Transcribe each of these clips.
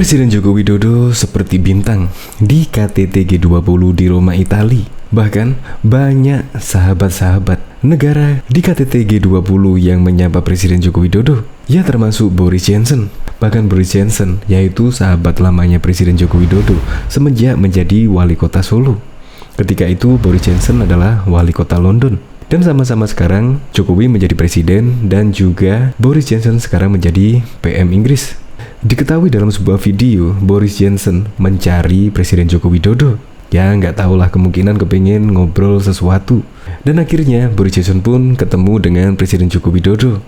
Presiden Joko Widodo seperti bintang di KTT G20 di Roma, Italia. Bahkan banyak sahabat-sahabat negara di KTT G20 yang menyapa Presiden Joko Widodo. Ya, termasuk Boris Johnson. Bahkan Boris Johnson yaitu sahabat lamanya Presiden Joko Widodo semenjak menjadi wali kota Solo. Ketika itu Boris Johnson adalah wali kota London. Dan sama-sama sekarang Jokowi menjadi presiden dan juga Boris Johnson sekarang menjadi PM Inggris. Diketahui dalam sebuah video Boris Johnson mencari Presiden Joko Widodo. Ya nggak tahulah, kemungkinan kepingin ngobrol sesuatu. Dan akhirnya Boris Johnson pun ketemu dengan Presiden Joko Widodo.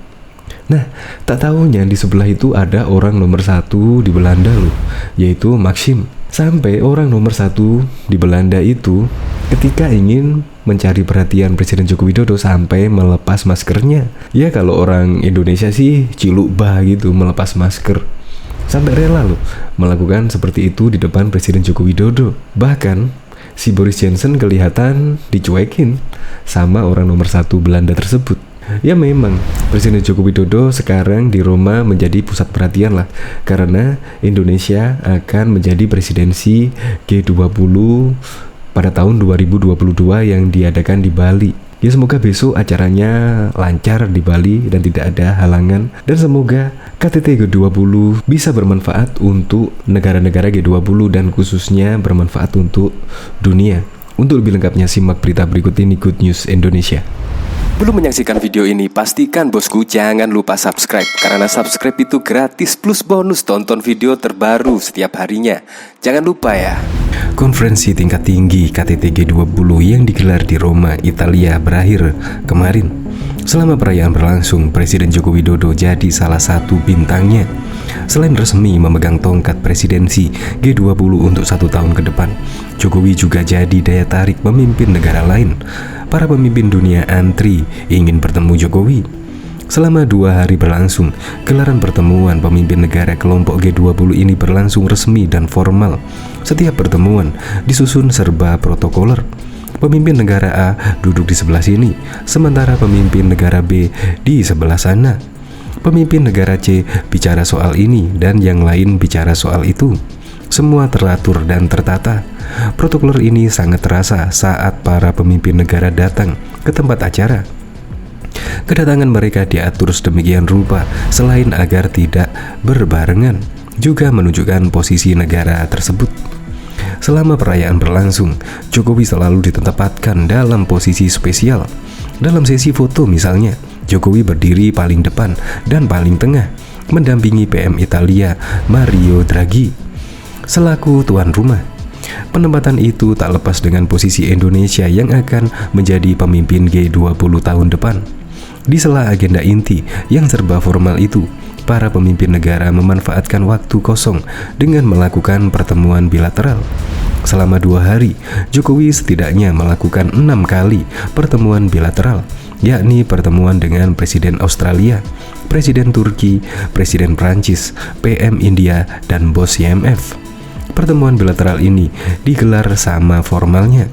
Nah, tak tahunya di sebelah itu ada orang nomor 1 di Belanda loh, yaitu Maxim. Sampai orang nomor 1 di Belanda itu ketika ingin mencari perhatian Presiden Joko Widodo sampai melepas maskernya. Ya kalau orang Indonesia sih ciluk bah gitu, melepas masker. Sampai rela loh melakukan seperti itu di depan Presiden Joko Widodo. Bahkan si Boris Johnson kelihatan dicuekin sama orang nomor 1 Belanda tersebut. Ya memang Presiden Joko Widodo sekarang di Roma menjadi pusat perhatian lah, karena Indonesia akan menjadi presidensi G20 pada tahun 2022 yang diadakan di Bali. Ya semoga besok acaranya lancar di Bali dan tidak ada halangan. Dan semoga KTT G20 bisa bermanfaat untuk negara-negara G20 dan khususnya bermanfaat untuk dunia. Untuk lebih lengkapnya simak berita berikut ini, Good News Indonesia. Belum menyaksikan video ini, pastikan bosku jangan lupa subscribe. Karena subscribe itu gratis plus bonus tonton video terbaru setiap harinya. Jangan lupa ya. Konferensi tingkat tinggi KTT G20 yang digelar di Roma, Italia berakhir kemarin. Selama perayaan berlangsung, Presiden Joko Widodo jadi salah satu bintangnya. Selain resmi memegang tongkat presidensi G20 untuk 1 tahun ke depan, Jokowi juga jadi daya tarik pemimpin negara lain. Para pemimpin dunia antri ingin bertemu Jokowi. Selama 2 hari berlangsung, gelaran pertemuan pemimpin negara kelompok G20 ini berlangsung resmi dan formal. Setiap pertemuan disusun serba protokoler. Pemimpin negara A duduk di sebelah sini, sementara pemimpin negara B di sebelah sana. Pemimpin negara C bicara soal ini dan yang lain bicara soal itu. Semua teratur dan tertata. Protokoler ini sangat terasa saat para pemimpin negara datang ke tempat acara. Kedatangan mereka diatur sedemikian rupa selain agar tidak berbarengan, juga menunjukkan posisi negara tersebut. Selama perayaan berlangsung, Jokowi selalu ditempatkan dalam posisi spesial. Dalam sesi foto misalnya, Jokowi berdiri paling depan dan paling tengah, mendampingi PM Italia Mario Draghi selaku tuan rumah. Penempatan itu tak lepas dengan posisi Indonesia yang akan menjadi pemimpin G20 tahun depan. Di sela agenda inti yang serba formal itu, para pemimpin negara memanfaatkan waktu kosong dengan melakukan pertemuan bilateral. Selama 2 hari, Jokowi setidaknya melakukan 6 kali pertemuan bilateral, yakni pertemuan dengan Presiden Australia, Presiden Turki, Presiden Prancis, PM India, dan bos IMF. Pertemuan bilateral ini digelar sama formalnya.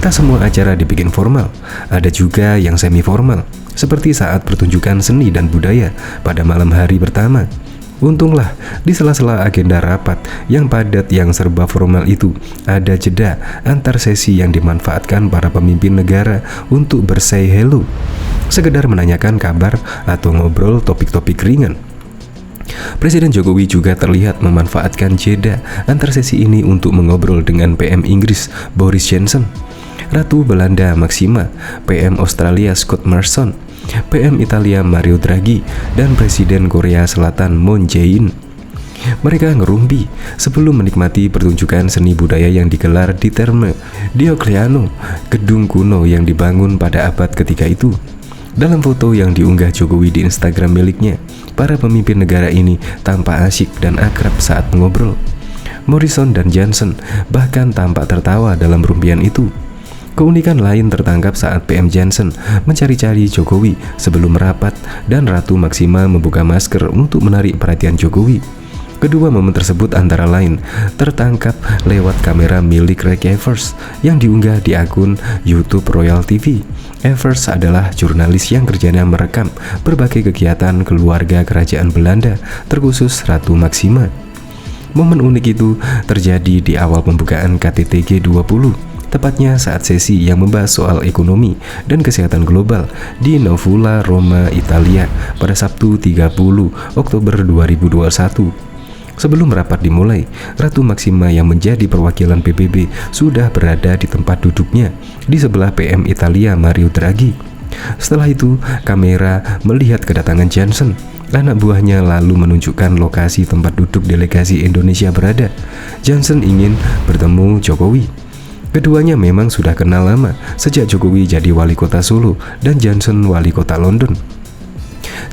Tak semua acara dibikin formal, ada juga yang semi formal, seperti saat pertunjukan seni dan budaya pada malam hari pertama. Untunglah di sela-sela agenda rapat yang padat yang serba formal itu, ada jeda antar sesi yang dimanfaatkan para pemimpin negara untuk bersay hello, sekedar menanyakan kabar atau ngobrol topik-topik ringan. Presiden Jokowi juga terlihat memanfaatkan jeda antar sesi ini untuk mengobrol dengan PM Inggris Boris Johnson, Ratu Belanda Maxima, PM Australia Scott Morrison, PM Italia Mario Draghi, dan Presiden Korea Selatan Moon Jae-in. Mereka ngerumpi sebelum menikmati pertunjukan seni budaya yang digelar di Terme Diocleano, gedung kuno yang dibangun pada abad ketiga itu. Dalam foto yang diunggah Jokowi di Instagram miliknya, para pemimpin negara ini tampak asyik dan akrab saat mengobrol. Morrison dan Johnson bahkan tampak tertawa dalam rumpian itu. Keunikan lain tertangkap saat PM Johnson mencari-cari Jokowi sebelum merapat dan Ratu Maxima membuka masker untuk menarik perhatian Jokowi. Kedua momen tersebut antara lain tertangkap lewat kamera milik Rick Evers yang diunggah di akun YouTube Royal TV. Evers adalah jurnalis yang kerjanya merekam berbagai kegiatan keluarga kerajaan Belanda, terkhusus Ratu Maxima. Momen unik itu terjadi di awal pembukaan KTT G20, tepatnya saat sesi yang membahas soal ekonomi dan kesehatan global di Novula, Roma, Italia pada Sabtu 30 Oktober 2021. Sebelum rapat dimulai, Ratu Maxima yang menjadi perwakilan PBB sudah berada di tempat duduknya di sebelah PM Italia Mario Draghi. Setelah itu, kamera melihat kedatangan Johnson. Anak buahnya lalu menunjukkan lokasi tempat duduk delegasi Indonesia berada. Johnson ingin bertemu Jokowi. Keduanya memang sudah kenal lama sejak Jokowi jadi wali kota Solo dan Johnson wali kota London.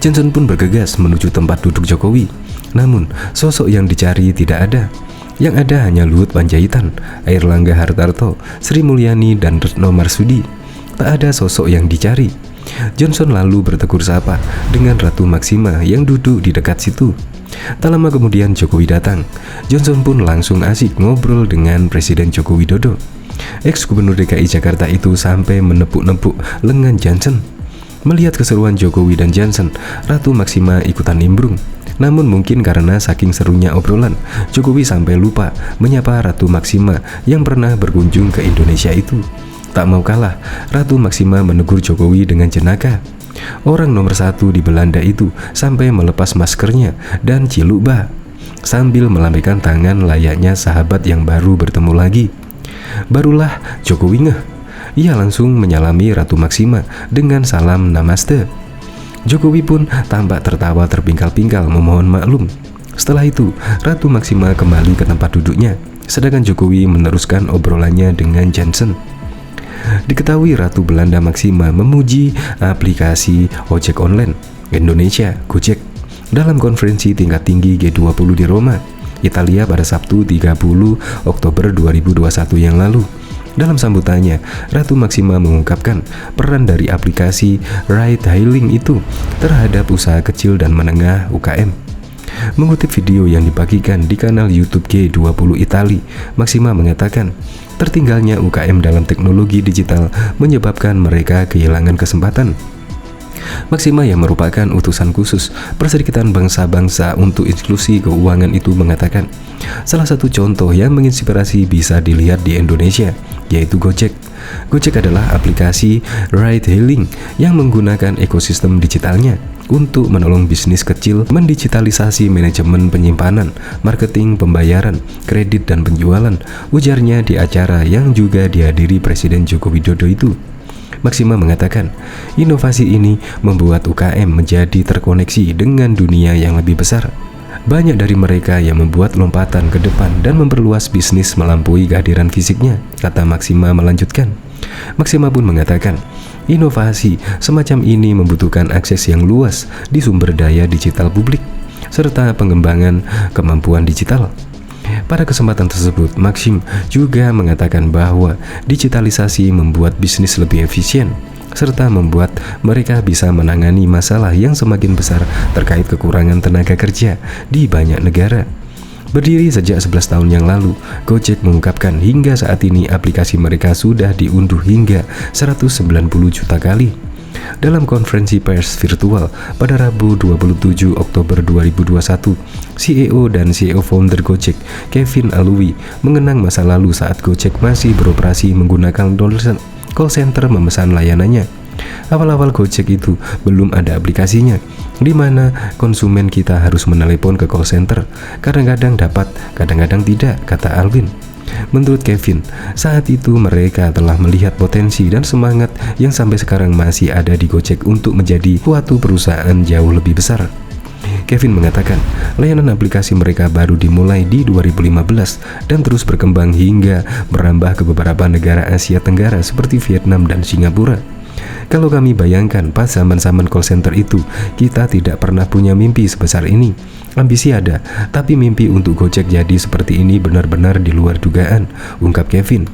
Johnson pun bergegas menuju tempat duduk Jokowi. Namun, sosok yang dicari tidak ada. Yang ada hanya Luhut Panjaitan, Airlangga Hartarto, Sri Mulyani, dan Retno Marsudi. Tak ada sosok yang dicari. Johnson lalu bertegur sapa dengan Ratu Maxima yang duduk di dekat situ. Tak lama kemudian Jokowi datang. Johnson pun langsung asik ngobrol dengan Presiden Joko Widodo. Ex-Gubernur DKI Jakarta itu sampai menepuk-nepuk lengan Johnson. Melihat keseruan Jokowi dan Johnson, Ratu Maxima ikutan nimbrung. Namun mungkin karena saking serunya obrolan, Jokowi sampai lupa menyapa Ratu Maxima yang pernah berkunjung ke Indonesia itu. Tak mau kalah, Ratu Maxima menegur Jokowi dengan jenaka. Orang nomor 1 di Belanda itu sampai melepas maskernya dan ciluk bah, sambil melambaikan tangan layaknya sahabat yang baru bertemu lagi. Barulah Jokowi ngeh. Ia langsung menyalami Ratu Maxima dengan salam namaste. Jokowi pun tampak tertawa terpingkal-pingkal memohon maklum. Setelah itu, Ratu Maxima kembali ke tempat duduknya, sedangkan Jokowi meneruskan obrolannya dengan Johnson. Diketahui Ratu Belanda Maxima memuji aplikasi ojek online Indonesia, Gojek, dalam konferensi tingkat tinggi G20 di Roma, Italia pada Sabtu 30 Oktober 2021 yang lalu. Dalam sambutannya, Ratu Maxima mengungkapkan peran dari aplikasi ride hailing itu terhadap usaha kecil dan menengah UKM. Mengutip video yang dibagikan di kanal YouTube G20 Italia, Maxima mengatakan, tertinggalnya UKM dalam teknologi digital menyebabkan mereka kehilangan kesempatan. Maxima yang merupakan utusan khusus Perserikatan Bangsa-Bangsa untuk Inklusi Keuangan itu mengatakan, salah satu contoh yang menginspirasi bisa dilihat di Indonesia, yaitu Gojek. Gojek adalah aplikasi ride hailing yang menggunakan ekosistem digitalnya untuk menolong bisnis kecil mendigitalisasi manajemen penyimpanan, marketing, pembayaran, kredit, dan penjualan, ujarnya di acara yang juga dihadiri Presiden Joko Widodo itu. Maxima mengatakan, inovasi ini membuat UKM menjadi terkoneksi dengan dunia yang lebih besar. Banyak dari mereka yang membuat lompatan ke depan dan memperluas bisnis melampaui kehadiran fisiknya, kata Maxima melanjutkan. Maxima pun mengatakan, inovasi semacam ini membutuhkan akses yang luas di sumber daya digital publik, serta pengembangan kemampuan digital. Pada kesempatan tersebut, Maxim juga mengatakan bahwa digitalisasi membuat bisnis lebih efisien, serta membuat mereka bisa menangani masalah yang semakin besar terkait kekurangan tenaga kerja di banyak negara. Berdiri sejak 11 tahun yang lalu, Gojek mengungkapkan hingga saat ini aplikasi mereka sudah diunduh hingga 190 juta kali. Dalam konferensi pers virtual pada Rabu 27 Oktober 2021, CEO dan CEO founder Gojek, Kevin Alui, mengenang masa lalu saat Gojek masih beroperasi menggunakan call center memesan layanannya. Awal-awal Gojek itu belum ada aplikasinya, di mana konsumen kita harus menelepon ke call center. Kadang-kadang dapat, kadang-kadang tidak, kata Alvin. Menurut Kevin, saat itu mereka telah melihat potensi dan semangat yang sampai sekarang masih ada di Gojek untuk menjadi suatu perusahaan jauh lebih besar. Kevin mengatakan, layanan aplikasi mereka baru dimulai di 2015 dan terus berkembang hingga merambah ke beberapa negara Asia Tenggara seperti Vietnam dan Singapura. Kalau kami bayangkan pas zaman-zaman call center itu, kita tidak pernah punya mimpi sebesar ini. Ambisi ada, tapi mimpi untuk Gojek jadi seperti ini benar-benar di luar dugaan, ungkap Kevin.